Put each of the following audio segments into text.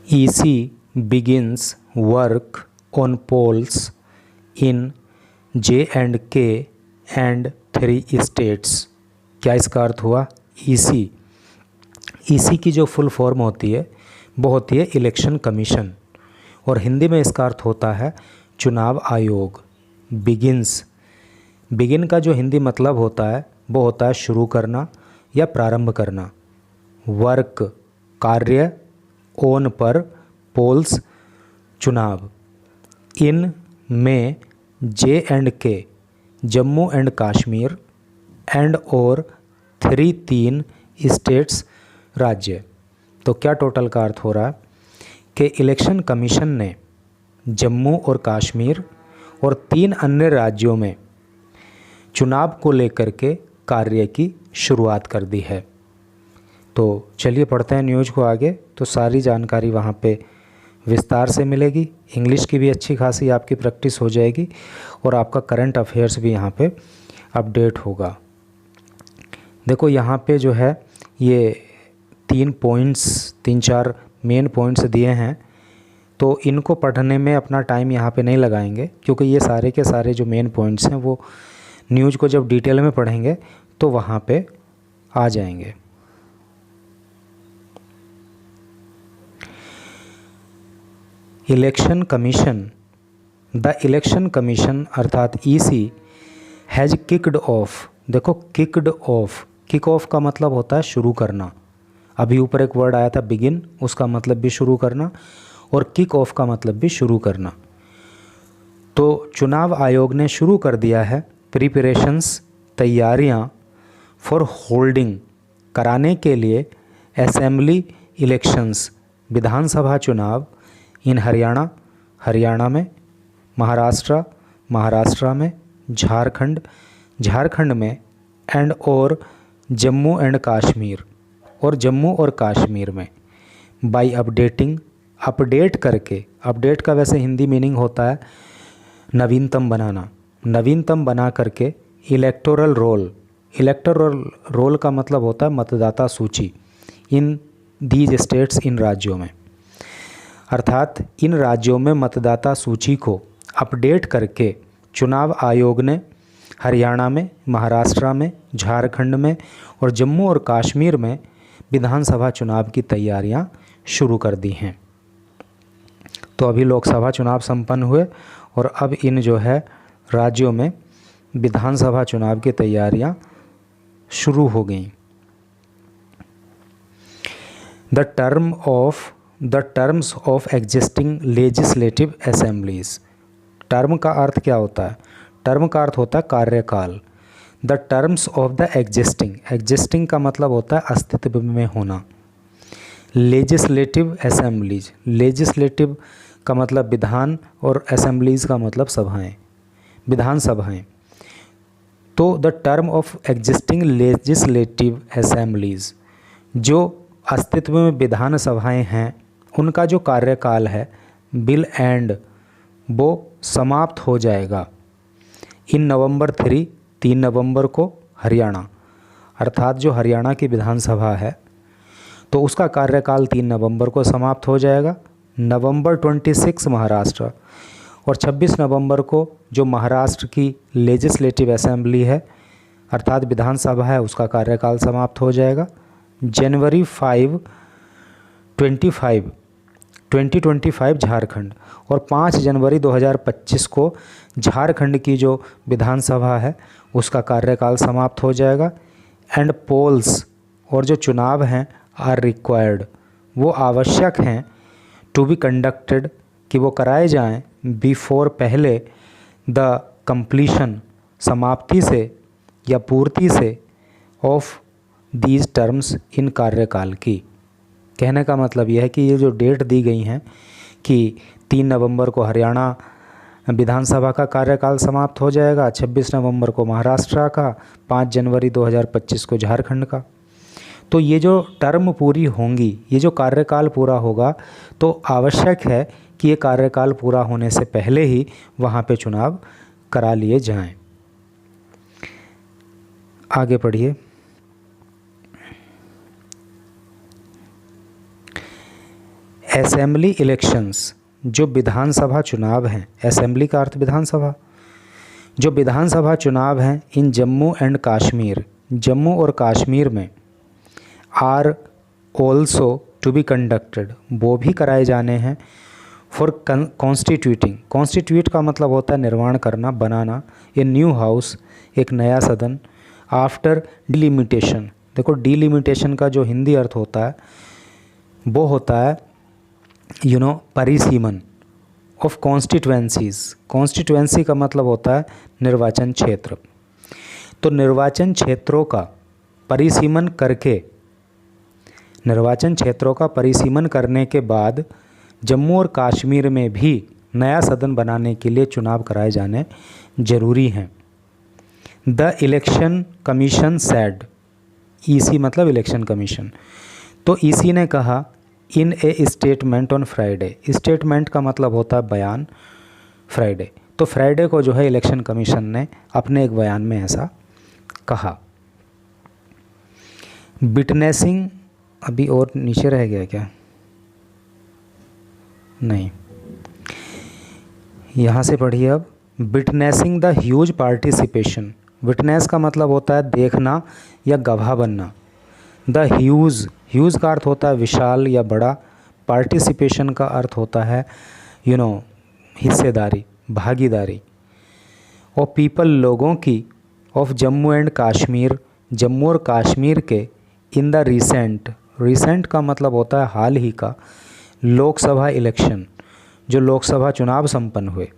EC begins work on polls in J&K and 3 states। क्या इसका अर्थ हुआ? EC की जो फुल फॉर्म होती है वो होती है इलेक्शन कमीशन, और हिंदी में इसका अर्थ होता है चुनाव आयोग। बिगिन का जो हिंदी मतलब होता है वो होता है शुरू करना या प्रारंभ करना। वर्क कार्य, ऑन पर, पोल्स चुनाव, इन में J&K Jammu and Kashmir, and और 3 स्टेट्स राज्य। तो क्या टोटल का अर्थ हो रहा है कि इलेक्शन कमीशन ने जम्मू और कश्मीर और 3 अन्य राज्यों में चुनाव को लेकर के कार्य की शुरुआत कर दी है। तो चलिए पढ़ते हैं न्यूज़ को आगे। तो सारी जानकारी वहाँ पे विस्तार से मिलेगी, इंग्लिश की भी अच्छी खासी आपकी प्रैक्टिस हो जाएगी, और आपका करंट अफेयर्स भी यहाँ पे अपडेट होगा। देखो यहाँ पे जो है ये 3-4 मेन पॉइंट्स दिए हैं, तो इनको पढ़ने में अपना टाइम यहाँ पे नहीं लगाएंगे, क्योंकि ये सारे के सारे जो मेन पॉइंट्स हैं वो न्यूज़ को जब डिटेल में पढ़ेंगे तो वहाँ पे आ जाएंगे। Election commission, the election commission अर्थात EC हैज़ किक्ड ऑफ। देखो किक ऑफ का मतलब होता है शुरू करना। अभी ऊपर एक वर्ड आया था बिगिन, उसका मतलब भी शुरू करना, और किक ऑफ का मतलब भी शुरू करना। तो चुनाव आयोग ने शुरू कर दिया है प्रिपरेशंस, तैयारियां, फॉर होल्डिंग कराने के लिए, असेंबली इलेक्शंस विधानसभा चुनाव, इन हरियाणा में, महाराष्ट्र में, झारखंड में, एंड और जम्मू एंड कश्मीर, और जम्मू और कश्मीर में, बाय अपडेटिंग अपडेट करके। अपडेट का वैसे हिंदी मीनिंग होता है नवीनतम बना करके, इलेक्टोरल रोल का मतलब होता है मतदाता सूची, इन दीज स्टेट्स इन राज्यों में, अर्थात इन राज्यों में मतदाता सूची को अपडेट करके चुनाव आयोग ने हरियाणा में, महाराष्ट्र में, झारखंड में और जम्मू और कश्मीर में विधानसभा चुनाव की तैयारियां शुरू कर दी हैं। तो अभी लोकसभा चुनाव संपन्न हुए और अब इन जो है राज्यों में विधानसभा चुनाव की तैयारियां शुरू हो गई। The terms of existing legislative assemblies. Term का अर्थ क्या होता है? टर्म का अर्थ होता है कार्यकाल। The terms of the existing का मतलब होता है अस्तित्व में होना। लेजिस्लेटिव असेंबलीज, लेजिस्लेटिव का मतलब विधान और असेंबलीज का मतलब सभाएं, विधानसभाएं। तो the term of existing legislative assemblies, जो अस्तित्व में विधान सभाएँ हैं, उनका जो कार्यकाल है बिल एंड वो समाप्त हो जाएगा इन नवंबर 3 नवंबर को हरियाणा, अर्थात जो हरियाणा की विधानसभा है तो उसका कार्यकाल 3 नवंबर को समाप्त हो जाएगा। नवंबर 26 महाराष्ट्र, और 26 नवंबर को जो महाराष्ट्र की लेजिस्लेटिव असेंबली है अर्थात विधानसभा है उसका कार्यकाल समाप्त हो जाएगा। जनवरी 5 2025 झारखंड, और 5 जनवरी 2025 को झारखंड की जो विधानसभा है उसका कार्यकाल समाप्त हो जाएगा। एंड पोल्स, और जो चुनाव हैं, आर रिक्वायर्ड, वो आवश्यक हैं, टू बी कंडक्टेड, कि वो कराए जाएं, बिफोर, पहले, द कंप्लीशन, समाप्ति से या पूर्ति से, ऑफ दीज टर्म्स, इन कार्यकाल की। कहने का मतलब यह है कि ये जो डेट दी गई हैं कि 3 नवंबर को हरियाणा विधानसभा का कार्यकाल समाप्त हो जाएगा, 26 नवंबर को महाराष्ट्र का, 5 जनवरी 2025 को झारखंड का। तो ये जो टर्म पूरी होंगी, ये जो कार्यकाल पूरा होगा, तो आवश्यक है कि ये कार्यकाल पूरा होने से पहले ही वहाँ पे चुनाव करा लिए जाएं। आगे पढ़िए। असेंबली इलेक्शंस, जो विधानसभा चुनाव हैं, असेंबली का अर्थ विधानसभा, जो विधानसभा चुनाव हैं इन जम्मू एंड कश्मीर, जम्मू और कश्मीर में, are also to be conducted, वो भी कराए जाने हैं, फॉर कॉन्स्टिट्यूटिंग, कॉन्स्टिट्यूट का मतलब होता है निर्माण करना, बनाना, ए न्यू हाउस, एक नया सदन, आफ्टर डिलिमिटेशन, देखो डिलिमिटेशन का जो हिंदी अर्थ होता है वो होता है परिसीमन ऑफ कॉन्स्टिट्यूएंसीज, कॉन्स्टिट्यूएंसी का मतलब होता है निर्वाचन क्षेत्र, तो निर्वाचन क्षेत्रों का परिसीमन करके, निर्वाचन क्षेत्रों का परिसीमन करने के बाद जम्मू और कश्मीर में भी नया सदन बनाने के लिए चुनाव कराए जाने जरूरी हैं। The election commission said, EC मतलब इलेक्शन कमीशन, तो ईसी ने कहा in a statement on Friday, statement का मतलब होता है बयान, फ्राइडे, तो फ्राइडे को जो है इलेक्शन कमीशन ने अपने एक बयान में ऐसा कहा। विटनेसिंग, अभी और नीचे रह गया क्या? नहीं, यहाँ से पढ़िए अब। Witnessing the huge participation, witness का मतलब होता है देखना या गवाह बनना, द ह्यूज, ह्यूज का अर्थ होता है विशाल या बड़ा, पार्टिसिपेशन का अर्थ होता है हिस्सेदारी, भागीदारी, और पीपल लोगों की, ऑफ जम्मू एंड कश्मीर, जम्मू और कश्मीर के, इन द रिसेंट, रिसेंट का मतलब होता है हाल ही का, लोकसभा इलेक्शन, जो लोकसभा चुनाव संपन्न हुए,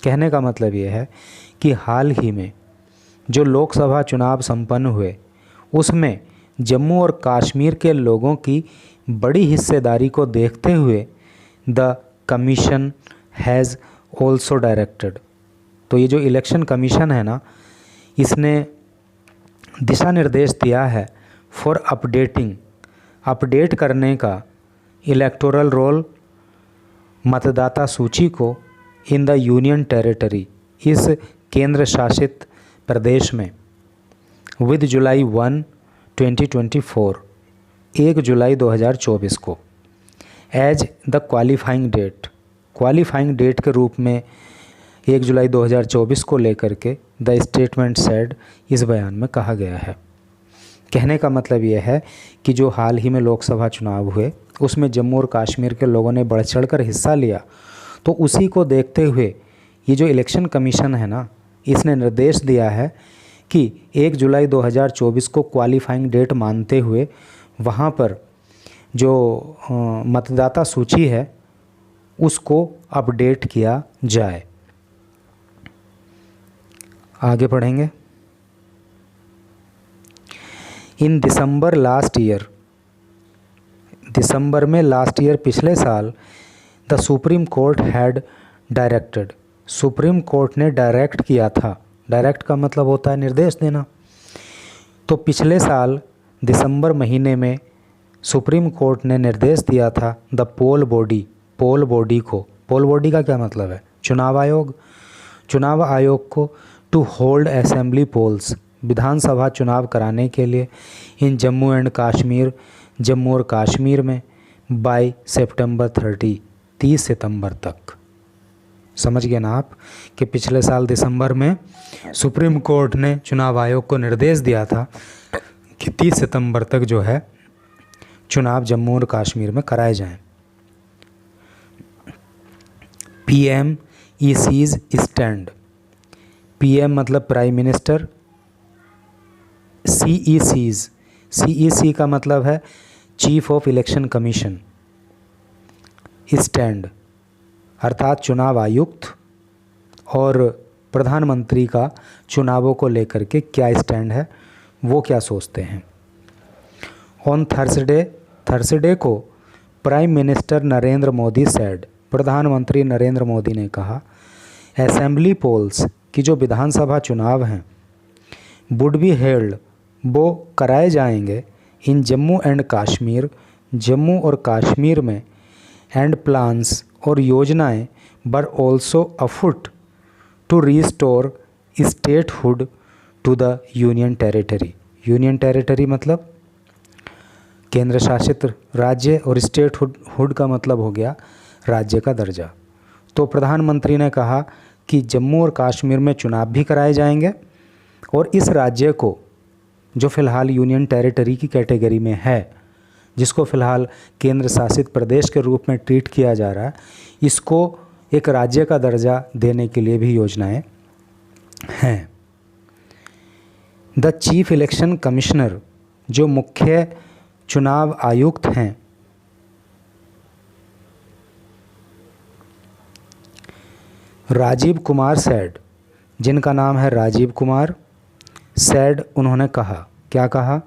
कहने का मतलब ये है कि हाल ही में जो लोकसभा चुनाव संपन्न हुए उसमें जम्मू और कश्मीर के लोगों की बड़ी हिस्सेदारी को देखते हुए the commission has also directed, तो ये जो इलेक्शन कमीशन है ना, इसने दिशा निर्देश दिया है फॉर अपडेटिंग, अपडेट करने का, इलेक्टोरल रोल, मतदाता सूची को, इन द यूनियन टेरिटरी, इस केंद्र शासित प्रदेश में, विद जुलाई 1, 2024, 1 जुलाई 2024 को, as the qualifying date, qualifying date के रूप में 1 जुलाई 2024 को लेकर के द स्टेटमेंट सेड, इस बयान में कहा गया है। कहने का मतलब यह है कि जो हाल ही में लोकसभा चुनाव हुए उसमें जम्मू और कश्मीर के लोगों ने बढ़ चढ़कर हिस्सा लिया, तो उसी को देखते हुए ये जो इलेक्शन कमीशन है ना, इसने निर्देश दिया है कि 1 जुलाई 2024 को क्वालिफाइंग डेट मानते हुए वहाँ पर जो मतदाता सूची है उसको अपडेट किया जाए। आगे पढ़ेंगे। इन दिसंबर लास्ट ईयर, दिसंबर में लास्ट ईयर पिछले साल, the supreme court had directed, supreme court ने डायरेक्ट किया था, डायरेक्ट का मतलब होता है निर्देश देना, तो पिछले साल दिसंबर महीने में सुप्रीम कोर्ट ने निर्देश दिया था the poll body, poll body को, पोल बॉडी का क्या मतलब है? चुनाव आयोग, चुनाव आयोग को, टू होल्ड असेंबली पोल्स, विधानसभा चुनाव कराने के लिए, इन जम्मू एंड कश्मीर, जम्मू और कश्मीर में, बाय सितंबर 30, 30 सितंबर तक। समझ गए ना आप कि पिछले साल दिसंबर में सुप्रीम कोर्ट ने चुनाव आयोग को निर्देश दिया था कि 30 सितंबर तक जो है चुनाव जम्मू और कश्मीर में कराए जाएं। पीएम ईसीज स्टैंड, पीएम मतलब प्राइम मिनिस्टर, सीईसीज, सीईसी का मतलब है chief of election commission, stand अर्थात चुनाव आयुक्त, और प्रधानमंत्री का चुनावों को लेकर के क्या स्टैंड है, वो क्या सोचते हैं। ऑन थर्सडे, थर्सडे को prime minister Narendra Modi said, प्रधानमंत्री नरेंद्र मोदी ने कहा, असेंबली पोल्स की जो विधानसभा चुनाव हैं, वुड बी हेल्ड, वो कराए जाएंगे, इन जम्मू एंड कश्मीर, जम्मू और कश्मीर में, एंड प्लान्स और योजनाएं बर also afoot to restore statehood to the union territory. Union territory मतलब केंद्र शासित राज्य, और स्टेट हुड का मतलब हो गया राज्य का दर्जा। तो प्रधानमंत्री ने कहा कि जम्मू और कश्मीर में चुनाव भी कराए जाएंगे और इस राज्य को, जो फ़िलहाल यूनियन टेरिटरी की कैटेगरी में है, जिसको फ़िलहाल केंद्र शासित प्रदेश के रूप में ट्रीट किया जा रहा है, इसको एक राज्य का दर्जा देने के लिए भी योजनाएं हैं। द चीफ इलेक्शन कमिश्नर, जो मुख्य चुनाव आयुक्त हैं, राजीव कुमार सैड, जिनका नाम है राजीव कुमार सैड, उन्होंने कहा, क्या कहा?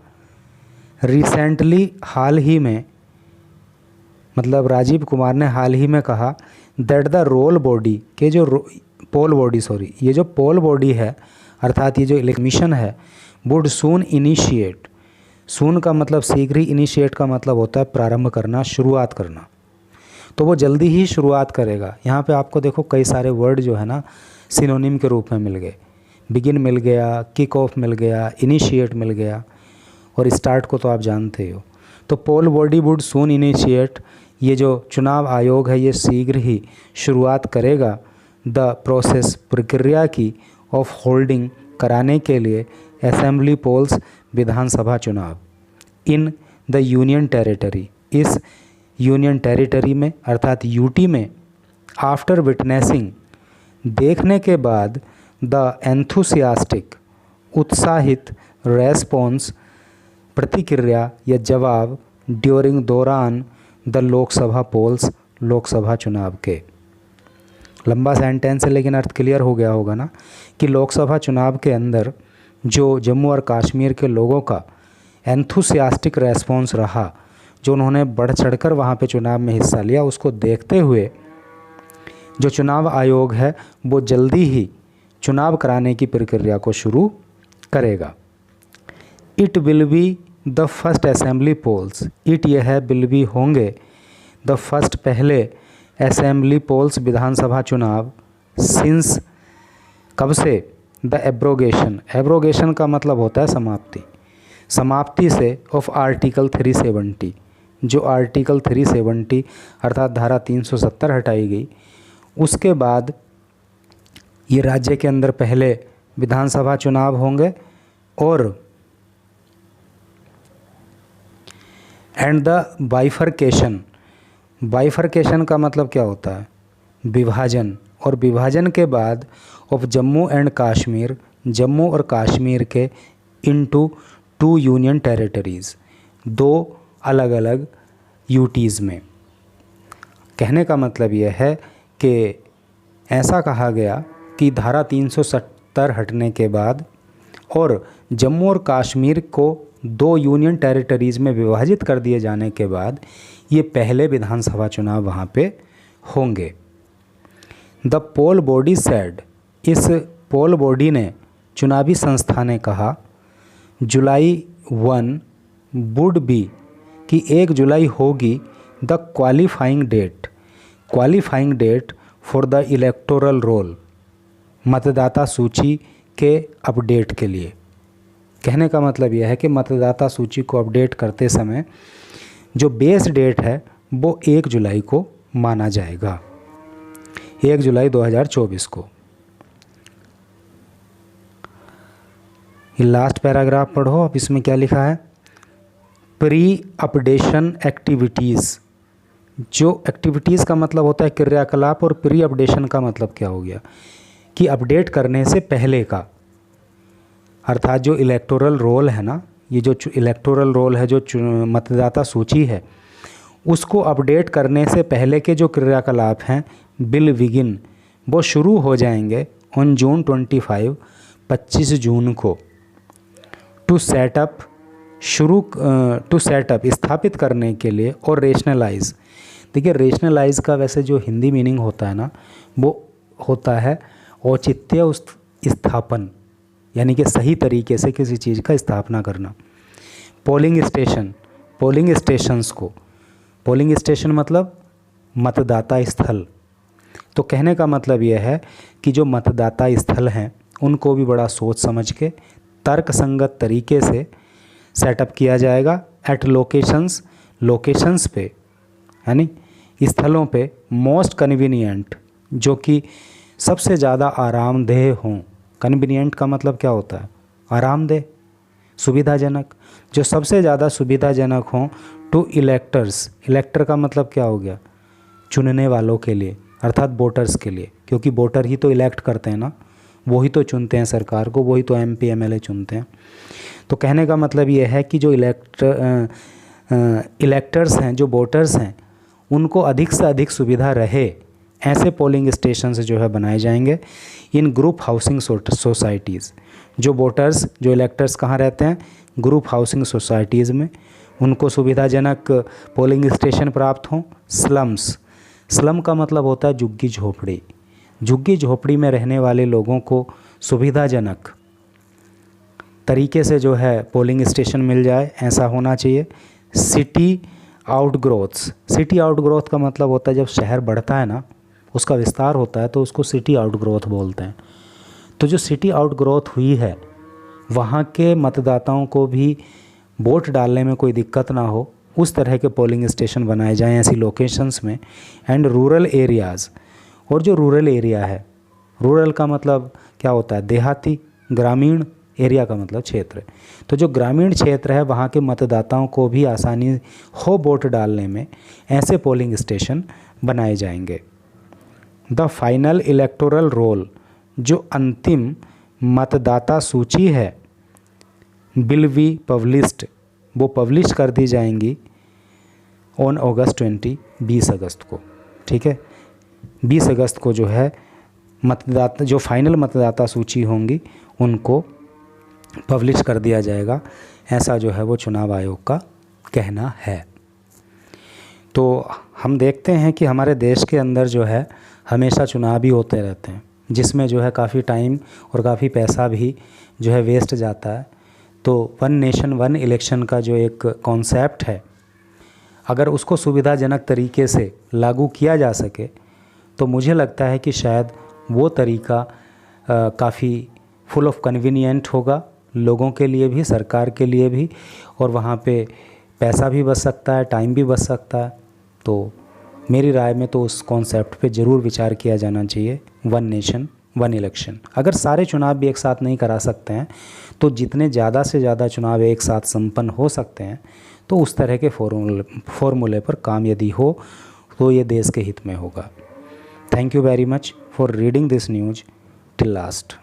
रिसेंटली, हाल ही में, मतलब राजीव कुमार ने हाल ही में कहा दैट द रोल बॉडी के जो पोल बॉडी सॉरी ये जो पोल बॉडी है, अर्थात ये जो इलेक्शन कमीशन है, वुड सून इनिशिएट, सून का मतलब शीघ्र ही, इनिशिएट का मतलब होता है प्रारंभ करना, शुरुआत करना, तो वो जल्दी ही शुरुआत करेगा। यहाँ पे आपको देखो कई सारे वर्ड जो है ना सिनोनिम के रूप में मिल गए, बिगिन मिल गया, किक ऑफ मिल गया, इनिशिएट मिल गया, और स्टार्ट को तो आप जानते हो। तो पोल बॉडी वुड सून इनिशिएट, ये जो चुनाव आयोग है ये शीघ्र ही शुरुआत करेगा द प्रोसेस, प्रक्रिया की, ऑफ होल्डिंग, कराने के लिए, असेंबली पोल्स, विधानसभा चुनाव, इन द यूनियन टेरिटरी, इस यूनियन टेरिटरी में अर्थात यूटी में, आफ्टर विटनेसिंग, देखने के बाद, द एंथुसियास्टिक, उत्साहित, रेस्पॉन्स, प्रतिक्रिया या जवाब, ड्यूरिंग, दौरान, द लोकसभा पोल्स, लोकसभा चुनाव के। लंबा सेंटेंस है लेकिन अर्थ क्लियर हो गया होगा ना कि लोकसभा चुनाव के अंदर जो जम्मू और कश्मीर के लोगों का एंथुसियास्टिक रेस्पॉन्स रहा, जो उन्होंने बढ़ चढ़कर वहाँ पे चुनाव में हिस्सा लिया, उसको देखते हुए जो चुनाव आयोग है वो जल्दी ही चुनाव कराने की प्रक्रिया को शुरू करेगा। It will be the first assembly polls, it यह है, विल बी होंगे, द फर्स्ट पहले, असेंबली पोल्स विधानसभा चुनाव, सिंस कब से, द एब्रोगेशन, एब्रोगेशन का मतलब होता है समाप्ति, समाप्ति से, ऑफ आर्टिकल 370, जो आर्टिकल 370 अर्थात धारा 370 हटाई गई, उसके बाद ये राज्य के अंदर पहले विधानसभा चुनाव होंगे, और एंड द बाइफरकेशन, बाइफरकेशन का मतलब क्या होता है, विभाजन, और विभाजन के बाद ऑफ जम्मू एंड कश्मीर, जम्मू और कश्मीर के, इनटू 2 यूनियन टेरिटरीज़, 2 अलग अलग यूटीज़ में। कहने का मतलब यह है कि ऐसा कहा गया कि धारा 370 हटने के बाद और जम्मू और कश्मीर को 2 यूनियन टेरिटरीज़ में विभाजित कर दिए जाने के बाद ये पहले विधानसभा चुनाव वहाँ पे होंगे। द पोल बॉडी सेड, इस पोल बॉडी ने, चुनावी संस्था ने कहा, जुलाई 1 वुड बी, कि 1 जुलाई होगी, the qualifying date, qualifying date for the electoral roll, मतदाता सूची के अपडेट के लिए। कहने का मतलब यह है कि मतदाता सूची को अपडेट करते समय जो बेस डेट है वो 1 जुलाई को माना जाएगा, 1 जुलाई 2024 को। ये लास्ट पैराग्राफ पढ़ो, अब इसमें क्या लिखा है, प्री अपडेशन एक्टिविटीज़, जो एक्टिविटीज़ का मतलब होता है क्रियाकलाप, और प्री अपडेशन का मतलब क्या हो गया कि अपडेट करने से पहले का, अर्थात जो इलेक्टोरल रोल है ना, ये जो इलेक्टोरल रोल है, जो मतदाता सूची है, उसको अपडेट करने से पहले के जो क्रियाकलाप हैं, बिल बिगिन, वो शुरू हो जाएंगे ऑन जून 25, 25 जून को, टू सेटअप, टू सेटअप, स्थापित करने के लिए, और रेशनलाइज। देखिए रेशनलाइज का वैसे जो हिंदी मीनिंग होता है ना, वो होता है औचित्य स्थापन, यानी कि सही तरीके से किसी चीज़ का स्थापना करना। पोलिंग स्टेशन, पोलिंग स्टेशंस को, पोलिंग स्टेशन मतलब मतदाता स्थल। तो कहने का मतलब यह है कि जो मतदाता स्थल हैं उनको भी बड़ा सोच समझ के तर्कसंगत तरीके से सेटअप किया जाएगा एट लोकेशंस पे, यानी स्थलों पे मोस्ट कन्वीनियंट, जो कि सबसे ज़्यादा आरामदेह हों। कन्वीनियंट का मतलब क्या होता है? आरामदेह, सुविधाजनक, जो सबसे ज़्यादा सुविधाजनक हों टू इलेक्टर्स। इलेक्टर का मतलब क्या हो गया? चुनने वालों के लिए, अर्थात वोटर्स के लिए, क्योंकि वोटर ही तो इलेक्ट करते हैं ना, वही तो चुनते हैं सरकार को, वही तो MP MLA चुनते हैं। तो कहने का मतलब ये है कि जो इलेक्टर्स हैं, जो वोटर्स हैं, उनको अधिक से अधिक सुविधा रहे, ऐसे पोलिंग स्टेशन जो है बनाए जाएंगे इन ग्रुप हाउसिंग सोसाइटीज़। जो वोटर्स, जो इलेक्टर्स कहाँ रहते हैं? ग्रुप हाउसिंग सोसाइटीज़ में, उनको सुविधाजनक पोलिंग स्टेशन प्राप्त हों। स्लम का मतलब होता है झुग्गी झोपड़ी। झुग्गी झोपड़ी में रहने वाले लोगों को सुविधाजनक तरीके से जो है पोलिंग स्टेशन मिल जाए, ऐसा होना चाहिए। सिटी आउटग्रोथ का मतलब होता है जब शहर बढ़ता है ना, उसका विस्तार होता है, तो उसको सिटी आउटग्रोथ बोलते हैं। तो जो सिटी आउटग्रोथ हुई है, वहाँ के मतदाताओं को भी वोट डालने में कोई दिक्कत ना हो, उस तरह के पोलिंग स्टेशन बनाए जाएं ऐसी लोकेशंस में। एंड रूरल एरियाज़, और जो रूरल एरिया है, रूरल का मतलब क्या होता है? देहाती। ग्रामीण एरिया का मतलब क्षेत्र। तो जो ग्रामीण क्षेत्र है, वहाँ के मतदाताओं को भी आसानी हो वोट डालने में, ऐसे पोलिंग स्टेशन बनाए जाएंगे। द फाइनल इलेक्टोरल रोल, जो अंतिम मतदाता सूची है, विल बी पब्लिश्ड, वो पब्लिश कर दी जाएंगी ऑन अगस्त 20 अगस्त को। ठीक है, 20 अगस्त को जो है मतदाता, जो फाइनल मतदाता सूची होंगी, उनको पब्लिश कर दिया जाएगा, ऐसा जो है वो चुनाव आयोग का कहना है। तो हम देखते हैं कि हमारे देश के अंदर जो है हमेशा चुनाव भी होते रहते हैं, जिसमें जो है काफ़ी टाइम और काफ़ी पैसा भी जो है वेस्ट जाता है। तो वन नेशन वन इलेक्शन का जो एक कॉन्सेप्ट है, अगर उसको सुविधाजनक तरीके से लागू किया जा सके, तो मुझे लगता है कि शायद वो तरीका काफ़ी फुल ऑफ कन्वीनियंट होगा, लोगों के लिए भी, सरकार के लिए भी, और वहाँ पे पैसा भी बच सकता है, टाइम भी बच सकता है। तो मेरी राय में तो उस कॉन्सेप्ट पे ज़रूर विचार किया जाना चाहिए, वन नेशन वन इलेक्शन। अगर सारे चुनाव भी एक साथ नहीं करा सकते हैं, तो जितने ज़्यादा से ज़्यादा चुनाव एक साथ संपन्न हो सकते हैं, तो उस तरह के फॉर्मूले पर काम यदि हो, तो ये देश के हित में होगा। Thank you very much for reading this news till last.